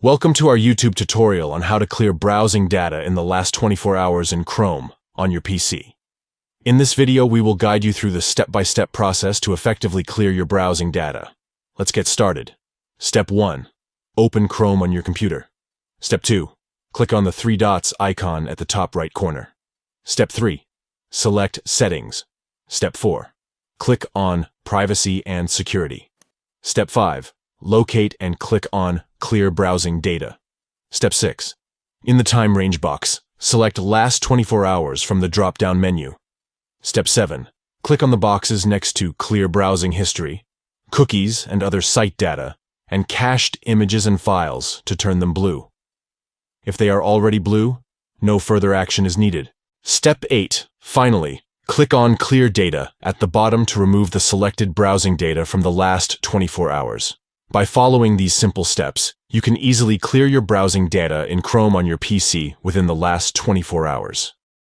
Welcome to our YouTube tutorial on how to clear browsing data in the last 24 hours in Chrome on your PC. In this video, we will guide you through the step-by-step process to effectively clear your browsing data. Let's get started. Step 1. Open Chrome on your computer. Step 2. Click on the three dots icon at the top right corner. Step 3. Select Settings. Step 4. Click on Privacy and Security. Step 5. Locate and click on Clear Browsing Data. Step 6. In the time range box, select Last 24 hours from the drop-down menu. Step 7. Click on the boxes next to Clear Browsing History, Cookies and other site data, and Cached Images and Files to turn them blue. If they are already blue, no further action is needed. Step 8. Finally, click on Clear Data at the bottom to remove the selected browsing data from the last 24 hours. By following these simple steps, you can easily clear your browsing data in Chrome on your PC within the last 24 hours.